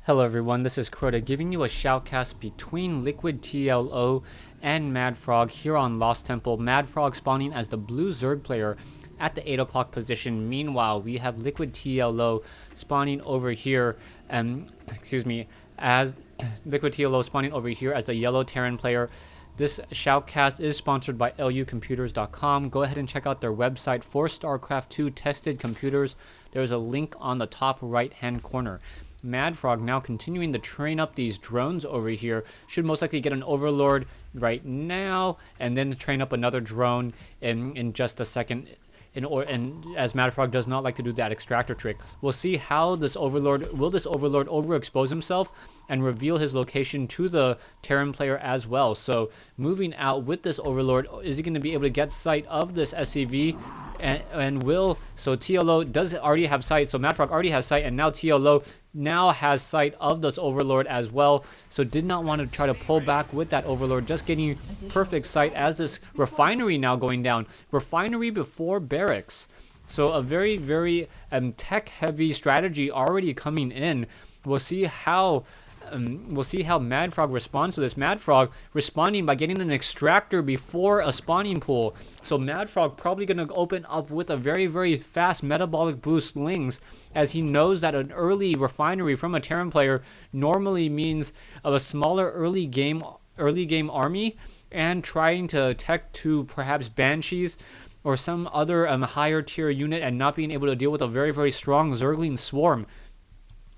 Hello everyone, this is Crota giving you a shoutcast between LiquidTLO and MadFrog here on Lost Temple. MadFrog spawning as the blue Zerg player at the 8 o'clock position. Meanwhile, we have LiquidTLO spawning over here, as LiquidTLO spawning over here as the yellow Terran player. This shoutcast is sponsored by lucomputers.com. Go ahead and check out their website for StarCraft 2 tested computers. There's a link on the top right hand corner. MadFrog now continuing to train up these drones over here. Should most likely get an Overlord right now and then train up another drone in just a second. And as MadFrog does not like to do that extractor trick. We'll see how this Overlord overexpose himself and reveal his location to the Terran player as well. So moving out with this Overlord, is he going to be able to get sight of this SCV? So TLO does already have sight, so MadFrog already has sight, and now TLO now has sight of this Overlord as well. So did not want to try to pull back with that Overlord, just getting perfect sight as this refinery now going down. Refinery before barracks. So a very, very tech-heavy strategy already coming in. We'll see how MadFrog responds to this. MadFrog responding by getting an extractor before a spawning pool. So MadFrog probably going to open up with a very, very fast metabolic boost lings, as he knows that an early refinery from a Terran player normally means of a smaller early game army, and trying to tech to perhaps Banshees or some other higher tier unit and not being able to deal with a very, very strong Zergling swarm.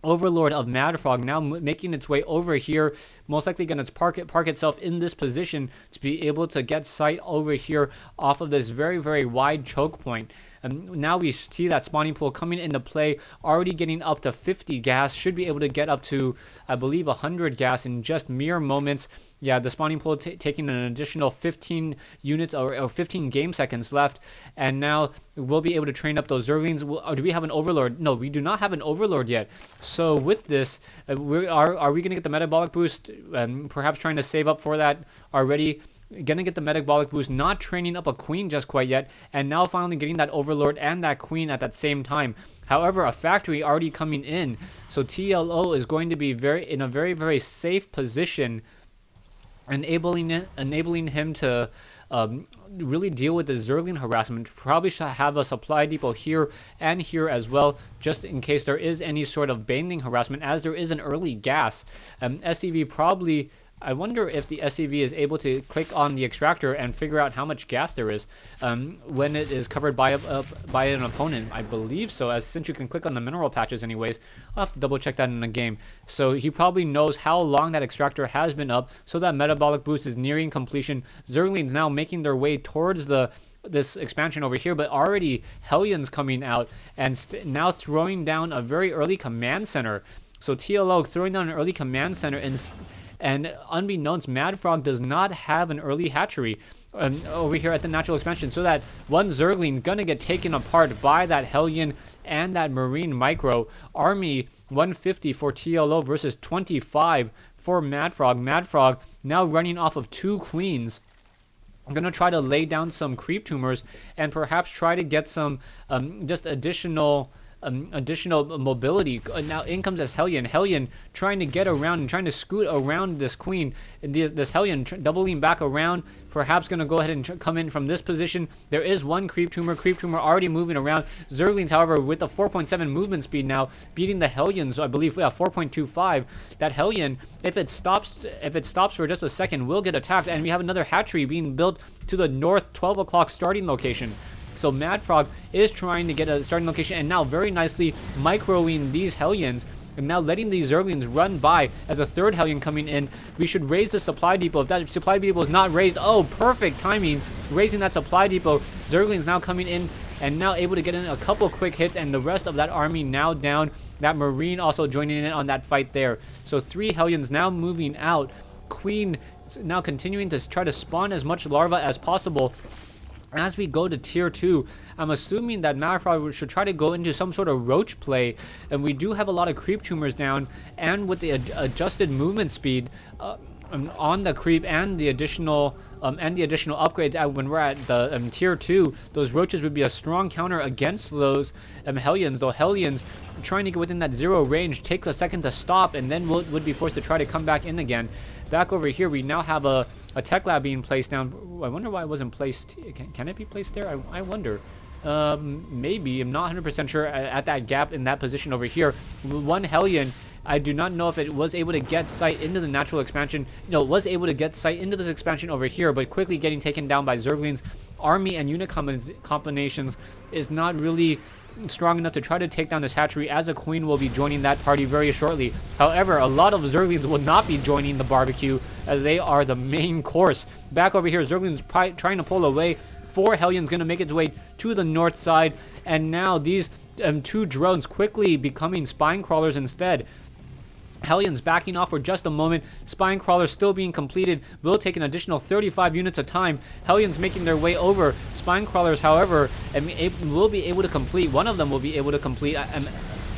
Overlord of MadFrog now making its way over here, most likely going to park itself in this position to be able to get sight over here off of this very, very wide choke point. Now we see that spawning pool coming into play, already getting up to 50 gas, should be able to get up to, I believe, 100 gas in just mere moments. Yeah, the spawning pool taking an additional 15 units or 15 game seconds left, and now we'll be able to train up those Zerglings. Do we have an Overlord? No, we do not have an Overlord yet. So with this, are we going to get the metabolic boost? Perhaps trying to save up for that already. Gonna get the metabolic boost, not training up a queen just quite yet, and now finally getting that Overlord and that queen at that same time. However, a factory already coming in, so TLO is going to be in a very, very safe position, enabling him to really deal with the Zergling harassment. Probably should have a supply depot here and here as well, just in case there is any sort of banding harassment, as there is an early gas. SCV probably, I wonder if the SCV is able to click on the extractor and figure out how much gas there is when it is covered by an opponent. I believe so, as since you can click on the mineral patches anyways. I'll have to double check that in the game. So he probably knows how long that extractor has been up, so that metabolic boost is nearing completion. Zerglings now making their way towards this expansion over here, but already Hellions coming out and now throwing down a very early command center. So TLO throwing down an early command center, and unbeknownst, MadFrog does not have an early hatchery over here at the natural expansion, so that one Zergling gonna get taken apart by that Hellion and that Marine micro. Army 150 for TLO versus 25 for MadFrog. MadFrog now running off of 2 queens. I'm going to try to lay down some creep tumors and perhaps try to get some just additional mobility. Now in comes this Hellion trying to get around and trying to scoot around this queen. This Hellion doubling back around, perhaps going to go ahead and come in from this position. There is one creep tumor already moving around. Zerglings, however, with the 4.7 movement speed now, beating the Hellions, I believe, 4.25. That Hellion, if it stops for just a second, will get attacked, and we have another hatchery being built to the north 12 o'clock starting location. So MadFrog is trying to get a starting location, and now very nicely microing these Hellions, and now letting these Zerglings run by as a third Hellion coming in. We should raise the supply depot. If that supply depot is not raised, oh, perfect timing, raising that supply depot. Zerglings now coming in and now able to get in a couple quick hits, and the rest of that army now down. That Marine also joining in on that fight there. So 3 Hellions now moving out. Queen now continuing to try to spawn as much larva as possible. As we go to tier 2, I'm assuming that MadFrog should try to go into some sort of roach play, and we do have a lot of creep tumors down, and with the adjusted movement speed, on the creep and the additional upgrades when we're at the tier 2, those roaches would be a strong counter against those Hellions. Though Hellions trying to get within that 0 range takes a second to stop, and then would be forced to try to come back in again. Back over here, we now have a tech lab being placed down. I wonder why it wasn't placed. Can it be placed there? I wonder. Maybe. I'm not 100% sure at that gap in that position over here. One Hellion, I do not know if it was able to get sight into the natural expansion. No, it was able to get sight into this expansion over here, but quickly getting taken down by Zergling's army and unit combinations is not really strong enough to try to take down this hatchery, as a queen will be joining that party very shortly. However, a lot of Zerglings will not be joining the barbecue, as they are the main course. Back over here, Zerglings trying to pull away. 4 Hellions going to make its way to the north side, and now these 2 drones quickly becoming spine crawlers instead. Hellions backing off for just a moment. Spine crawlers still being completed. Will take an additional 35 units of time. Hellions making their way over. Spine crawlers, however, will be able to complete. One of them will be able to complete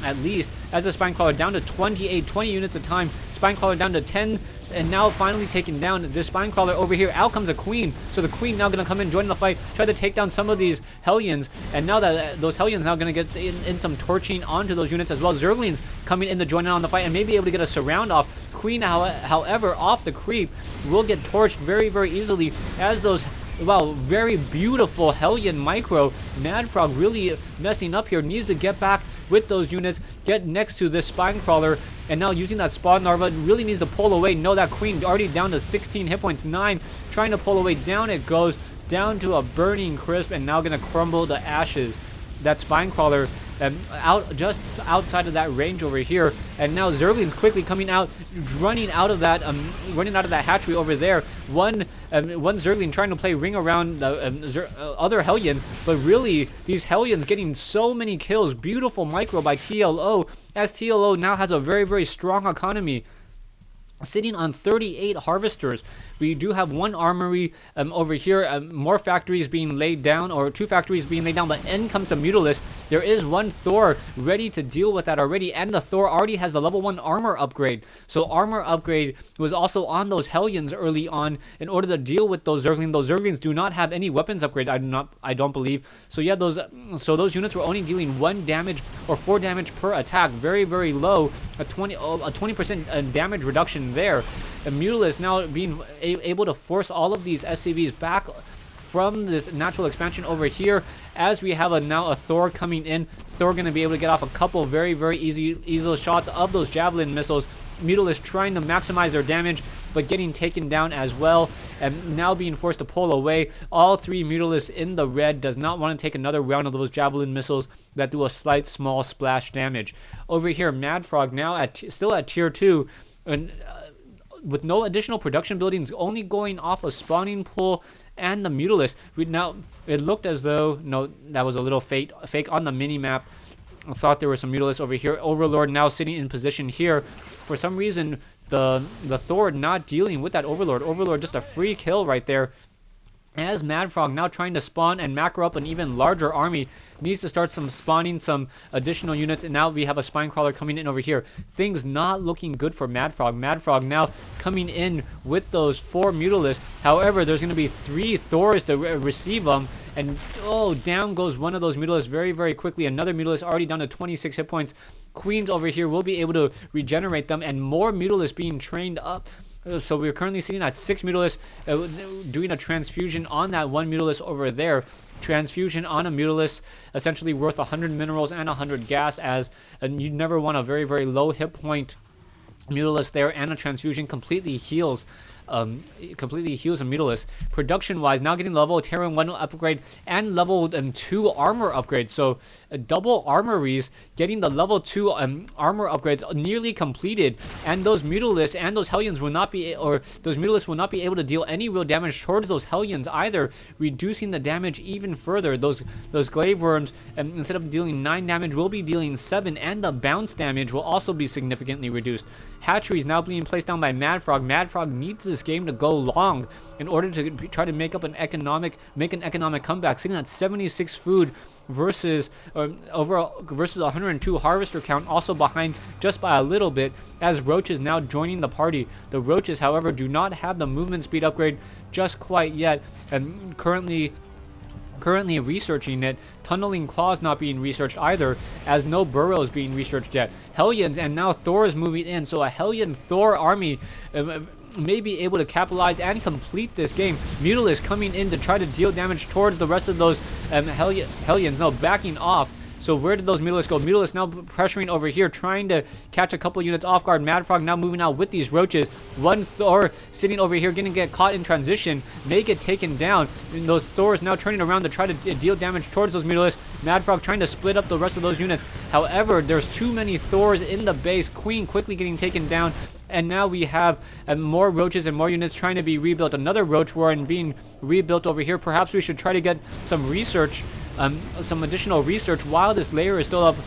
at least, as the spine crawler down to 20 units of time. Spine crawler down to 10, and now finally taken down. This spine crawler over here. Out comes a queen. So the queen now going to come in, join the fight, try to take down some of these Hellions. And now that those Hellions now going to get in some torching onto those units as well. Zerglings coming in to join in on the fight and maybe able to get a surround off. Queen, however, off the creep, will get torched very, very easily, as those, wow, very beautiful Hellion micro. MadFrog really messing up here. Needs to get back with those units, get next to this spine crawler, and now using that spawn larva, really needs to pull away. No, that queen already down to 16 hit points, 9, trying to pull away. Down it goes, down to a burning crisp, and now going to crumble to ashes. That spine crawler just outside of that range over here, and now Zerglings quickly coming out, running out of that hatchery over there. One Zergling trying to play ring around the other Hellions, but really these Hellions getting so many kills. Beautiful micro by TLO, as TLO now has a very, very strong economy, sitting on 38 harvesters. We do have 1 armory over here, more factories being laid down, or 2 factories being laid down, but in comes a Mutalisk. There is 1 Thor ready to deal with that already, and the Thor already has the level 1 armor upgrade. So armor upgrade was also on those Hellions early on in order to deal with those Zerglings. Those Zerglings do not have any weapons upgrade, I don't believe. So yeah, those units were only dealing 1 damage or 4 damage per attack. Very, very low. A 20% damage reduction there. And Mutalisk now being able to force all of these SCVs back from this natural expansion over here, as we have now a Thor coming in. Thor going to be able to get off a couple very, very easy shots of those javelin missiles. Mutalisk trying to maximize their damage, but getting taken down as well, and now being forced to pull away. All 3 Mutalisks in the red, does not want to take another round of those javelin missiles that do a slight small splash damage. Over here, MadFrog now still at tier 2, and with no additional production buildings, only going off a spawning pool and the Mutalisk. It looked as though, no, that was a little fake on the mini map. I thought there were some Mutalisks over here. Overlord now sitting in position here. For some reason, the Thor not dealing with that Overlord. Overlord just a free kill right there. As MadFrog now trying to spawn and macro up an even larger army, needs to start spawning some additional units, and now we have a spine crawler coming in over here. Things not looking good for MadFrog. MadFrog now coming in with those 4 Mutalisks. However, there's going to be 3 Thors to receive them, and oh, down goes one of those Mutalisks very, very quickly. Another Mutalisk already down to 26 hit points. Queens over here will be able to regenerate them, and more Mutalisks being trained up. So we're currently sitting at 6 Mutalisks, doing a transfusion on that 1 Mutalisk over there. Transfusion on a Mutalisk, essentially worth 100 minerals and 100 gas, and you never want a very, very low hit point Mutalisk there, and a transfusion completely heals a Mutalisk. Production-wise, now getting level Terran 1 upgrade and level 2 armor upgrade. So double armories, getting the level 2 armor upgrades nearly completed, and those Mutalisks and those Hellions will not be, or those Mutalisks will not be able to deal any real damage towards those Hellions either, reducing the damage even further. Those glaive worms, instead of dealing 9 damage, will be dealing 7, and the bounce damage will also be significantly reduced. Hatcheries now being placed down by MadFrog. MadFrog needs this game to go long in order to try to make an economic comeback, sitting at 76 food versus overall versus 102 harvester count, also behind just by a little bit, as Roaches now joining the party. The Roaches, however, do not have the movement speed upgrade just quite yet, and currently researching it. Tunneling Claws not being researched either, as no burrows being researched yet. Hellions and now Thor is moving in, so a Hellion Thor army may be able to capitalize and complete this game. Mutalisk coming in to try to deal damage towards the rest of those Hellions. No, backing off. So where did those Mutalisks go? Mutalisk now pressuring over here, trying to catch a couple units off guard. MadFrog now moving out with these Roaches. One Thor sitting over here, going to get caught in transition, may get taken down. And those Thors now turning around to try to deal damage towards those Mutalisks. MadFrog trying to split up the rest of those units. However, there's too many Thors in the base. Queen quickly getting taken down. And now we have more Roaches and more units trying to be rebuilt. Another Roach Warren being rebuilt over here. Perhaps we should try to get some research, some additional research while this layer is still up.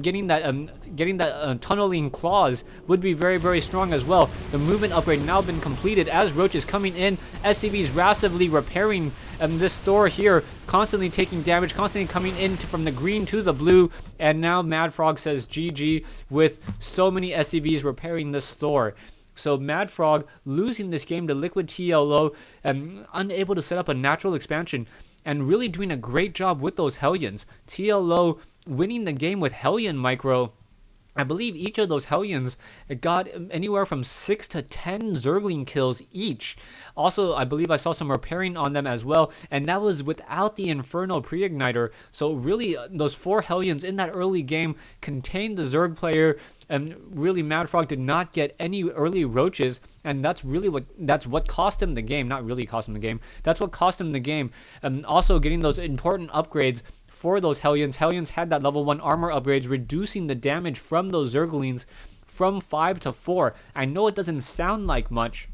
Getting that tunneling claws would be very, very strong as well. The movement upgrade now been completed as Roach is coming in. SCVs massively repairing this Thor here, constantly taking damage, constantly coming in from the green to the blue. And now MadFrog says GG with so many SCVs repairing this Thor. So MadFrog losing this game to LiquidTLO, unable to set up a natural expansion, and really doing a great job with those Hellions. TLO winning the game with Hellion micro. I believe each of those Hellions got anywhere from 6 to 10 Zergling kills each. Also, I believe I saw some repairing on them as well, and that was without the Inferno pre-igniter. So really, those 4 Hellions in that early game contained the Zerg player, and really MadFrog did not get any early Roaches, and that's what cost him the game. Not really cost him the game. That's what cost him the game. Also getting those important upgrades for those Hellions. Hellions had that level 1 armor upgrades, reducing the damage from those Zerglings from 5 to 4. I know it doesn't sound like much,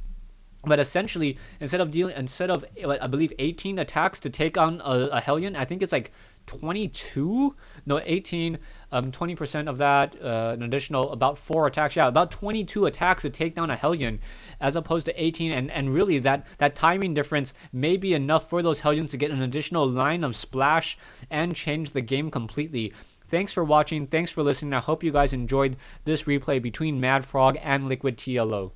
but essentially, instead of I believe 18 attacks to take on a Hellion, I think it's like 22? No, 18, 20% of that, an additional about 4 attacks. Yeah, about 22 attacks to take down a Hellion, as opposed to 18. And really, that timing difference may be enough for those Hellions to get an additional line of splash and change the game completely. Thanks for watching. Thanks for listening. I hope you guys enjoyed this replay between MadFrog and LiquidTLO.